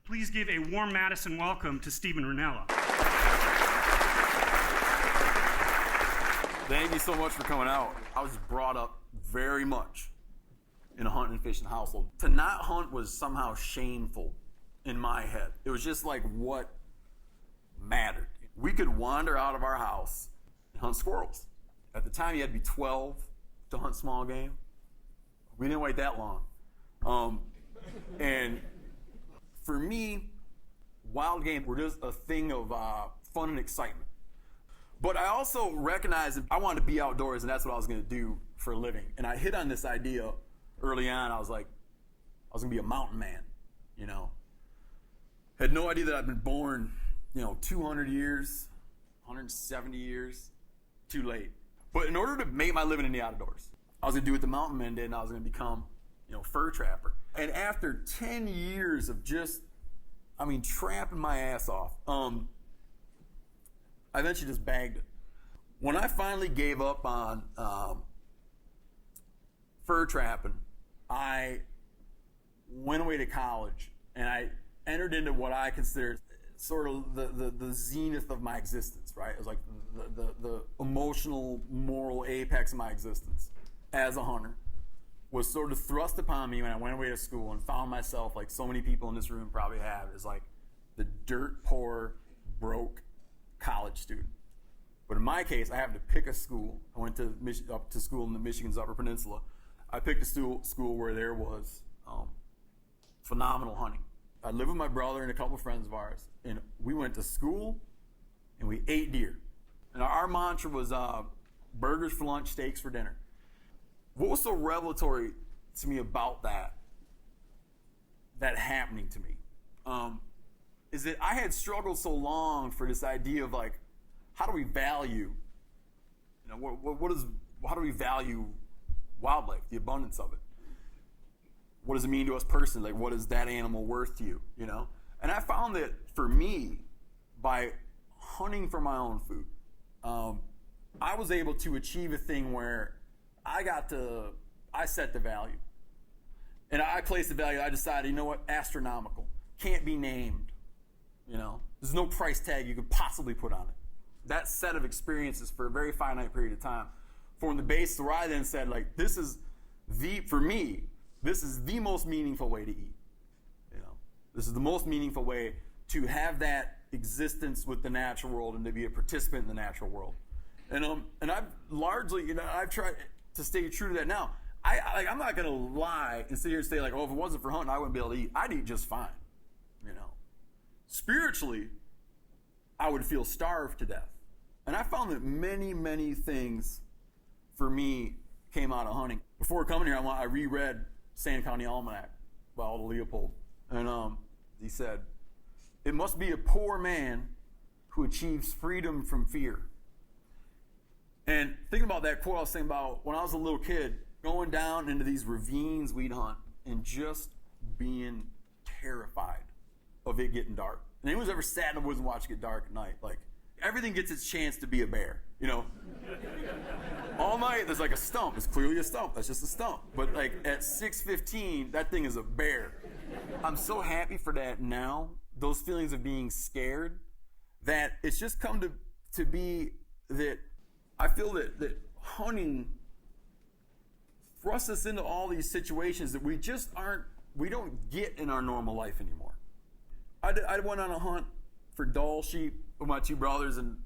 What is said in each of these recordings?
Please give a warm Madison welcome to Stephen Rinella. Thank you so much for coming out. I was brought up very much in a hunting and fishing household. To not hunt was somehow shameful in my head. It was just like what mattered. We could wander out of our house and hunt squirrels. At the time, you had to be 12 to hunt small game. We didn't wait that long. And for me, wild game were just a thing of fun and excitement. But I also recognized that I wanted to be outdoors, and that's what I was going to do for a living. And I hit on this idea early on. I was like, I was going to be a mountain man, you know. Had no idea that I'd been born, 200 years, 170 years, too late. But in order to make my living in the outdoors, I was going to do what the mountain men did, and I was going to become, fur trapper. And after 10 years of just, trapping my ass off, I eventually just bagged it. When I finally gave up on fur trapping, I went away to college, and I entered into what I consider sort of the zenith of my existence, right? It was like the emotional, moral apex of my existence as a hunter was sort of thrust upon me when I went away to school and found myself, like so many people in this room probably have, is like the dirt poor, broke college student. But in my case, I happened to pick a school. I went to up to school in the Michigan's Upper Peninsula. I picked a school where there was phenomenal hunting. I lived with my brother and a couple of friends of ours, and we went to school and we ate deer. And our mantra was burgers for lunch, steaks for dinner. What was so revelatory to me about that happening to me, is that I had struggled so long for this idea of like, how do we value, how do we value wildlife, the abundance of it? What does it mean to us personally? Like, what is that animal worth to you, And I found that for me, by hunting for my own food, I was able to achieve a thing where I set the value. And I placed the value, I decided, astronomical. Can't be named, There's no price tag you could possibly put on it. That set of experiences for a very finite period of time formed the basis where I then said, like, this is the most meaningful way to eat. This is the most meaningful way to have that existence with the natural world and to be a participant in the natural world. And I've largely, I've tried to stay true to that now. I'm not going to lie and sit here and say, like, oh, if it wasn't for hunting, I wouldn't be able to eat. I'd eat just fine, Spiritually, I would feel starved to death. And I found that many, many things for me came out of hunting. Before coming here, I reread Sand County Almanac by Aldo Leopold. And he said, it must be a poor man who achieves freedom from fear. And thinking about that quote, I was thinking about when I was a little kid, going down into these ravines we'd hunt and just being terrified of it getting dark. And anyone's ever sat in the woods and watched it get dark at night? Like, everything gets its chance to be a bear, All night, there's like a stump. It's clearly a stump. That's just a stump. But like at 6:15, that thing is a bear. I'm so happy for that now, those feelings of being scared, that it's just come to be that I feel that hunting thrusts us into all these situations that we don't get in our normal life anymore. I went on a hunt for Dall sheep with my two brothers, and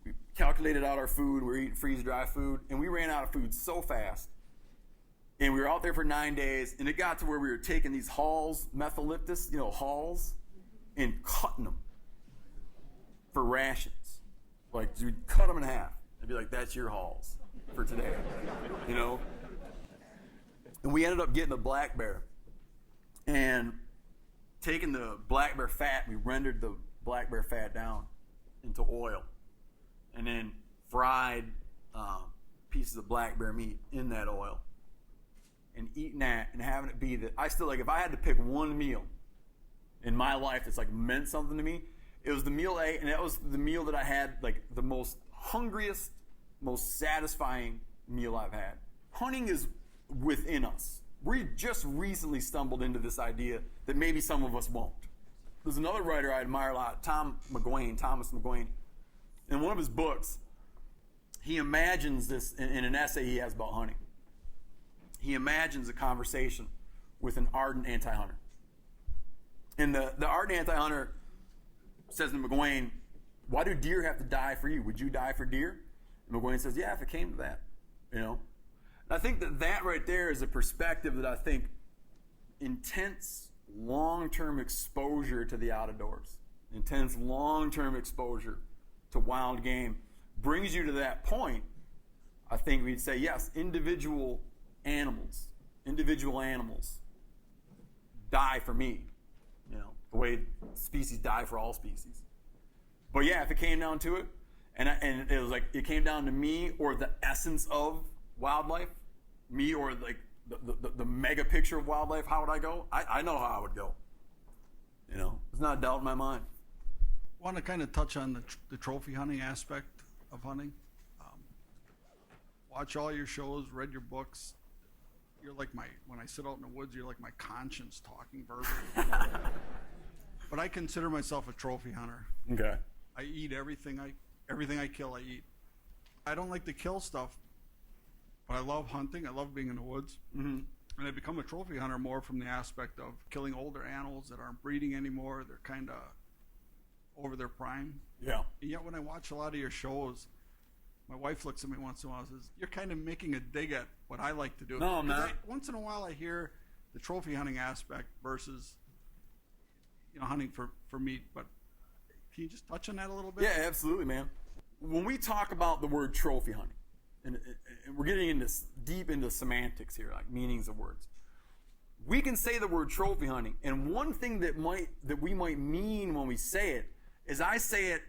we calculated out our food. We were eating freeze-dry food, and we ran out of food so fast. And we were out there for 9 days, and it got to where we were taking these hulls, methyleptus, hulls, and cutting them for rations. Like, we'd cut them in half. I'd be like, that's your hulls for today, And we ended up getting a black bear. And taking the black bear fat, we rendered the black bear fat down into oil. And then fried pieces of black bear meat in that oil. And eating that and having it be that if I had to pick one meal in my life that's like meant something to me, it was the meal A, and that was the meal that I had like the most hungriest, most satisfying meal I've had. Hunting is within us. We just recently stumbled into this idea that maybe some of us won't. there's another writer I admire a lot, Thomas McGuane. In one of his books, he imagines this, in an essay he has about hunting, he imagines a conversation with an ardent anti-hunter. And the ardent anti-hunter says to McGuane, why do deer have to die for you? Would you die for deer? And McGuane says, yeah, if it came to that, you know. And I think that right there is a perspective that I think intense long-term exposure to the outdoors, intense long-term exposure to wild game brings you to that point. I think we'd say, yes, individual animals die for me, you know, the way species die for all species. But yeah, if it came down to it, and it was like it came down to me or the essence of wildlife, me or like the mega picture of wildlife, how would I go? I know how I would go. You know, there's not a doubt in my mind. I want to kind of touch on the trophy hunting aspect of hunting. Watch all your shows, read your books. You're like when I sit out in the woods, you're like my conscience talking verbally. But I consider myself a trophy hunter. Okay. I eat everything I kill, I eat. I don't like to kill stuff, but I love hunting. I love being in the woods. Mm-hmm. And I become a trophy hunter more from the aspect of killing older animals that aren't breeding anymore. They're kind of over their prime. Yeah. And yet when I watch a lot of your shows, my wife looks at me once in a while and says, you're kind of making a dig at what I like to do. No, I'm not. Once in a while I hear the trophy hunting aspect versus, you know, hunting for meat. But can you just touch on that a little bit? Yeah, absolutely, man. When we talk about the word trophy hunting, and we're getting into deep into semantics here, like meanings of words, we can say the word trophy hunting, and one thing that we might mean when we say it is I say it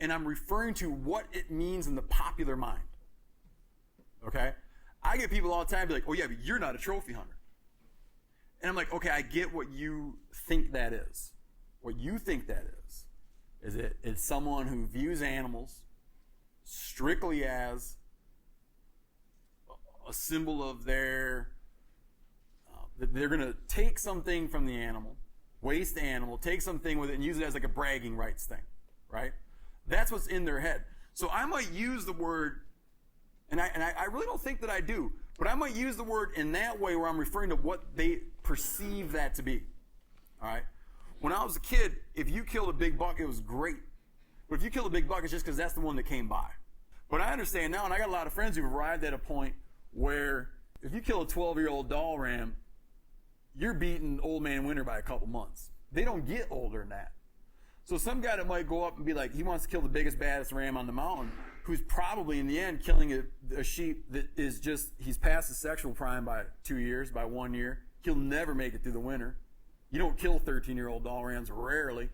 and I'm referring to what it means in the popular mind. Okay? I get people all the time be like, oh yeah, but you're not a trophy hunter. And I'm like, okay, I get what you think that is. What you think that is it's someone who views animals strictly as a symbol of their, that they're going to take something from the animal, waste the animal, take something with it and use it as like a bragging rights thing, right? That's what's in their head. So I might use the word, and I really don't think that I do, but I might use the word in that way where I'm referring to what they perceive that to be. All right? When I was a kid, if you killed a big buck, it was great. But if you killed a big buck, it's just because that's the one that came by. But I understand now, and I got a lot of friends who've arrived at a point where if you kill a 12-year-old doll ram, you're beating Old Man Winter by a couple months. They don't get older than that. So some guy that might go up and be like, he wants to kill the biggest, baddest ram on the mountain, who's probably in the end killing a sheep that is just, he's past his sexual prime by 2 years, by 1 year. He'll never make it through the winter. You don't kill 13-year-old doll rams, rarely.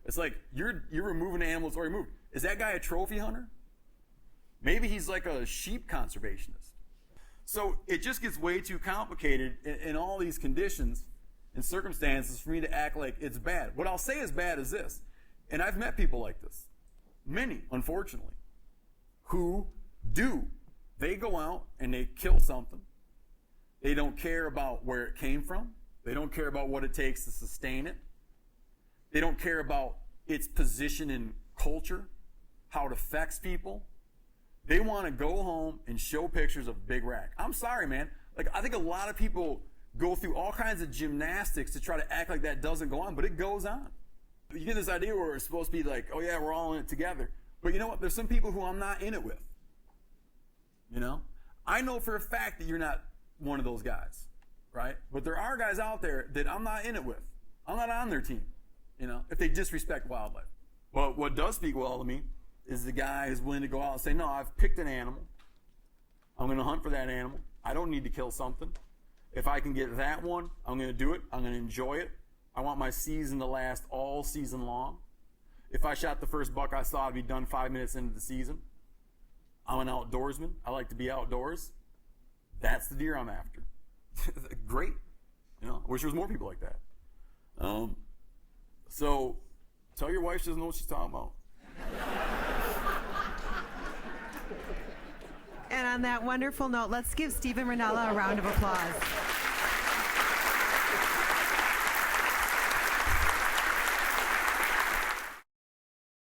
It's like you're removing animals already moved. Is that guy a trophy hunter? Maybe he's like a sheep conservationist. So it just gets way too complicated in all these conditions and circumstances for me to act like it's bad. What I'll say is bad is this, and I've met people like this, many, unfortunately, who do. They go out and they kill something. They don't care about where it came from. They don't care about what it takes to sustain it. They don't care about its position in culture, how it affects people. They want to go home and show pictures of big rack. I'm sorry, man. Like, I think a lot of people go through all kinds of gymnastics to try to act like that doesn't go on, but it goes on. You get this idea where it's supposed to be like, oh yeah, we're all in it together. But you know what? There's some people who I'm not in it with. You know? I know for a fact that you're not one of those guys, right? But there are guys out there that I'm not in it with. I'm not on their team, you know, if they disrespect wildlife. But what does speak well to me is the guy who's willing to go out and say, no, I've picked an animal. I'm going to hunt for that animal. I don't need to kill something. If I can get that one, I'm going to do it. I'm going to enjoy it. I want my season to last all season long. If I shot the first buck I saw, I'd be done 5 minutes into the season. I'm an outdoorsman. I like to be outdoors. That's the deer I'm after. Great. You know, I wish there was more people like that. So tell your wife she doesn't know what she's talking about. And on that wonderful note, let's give Stephen Rinella a round of applause.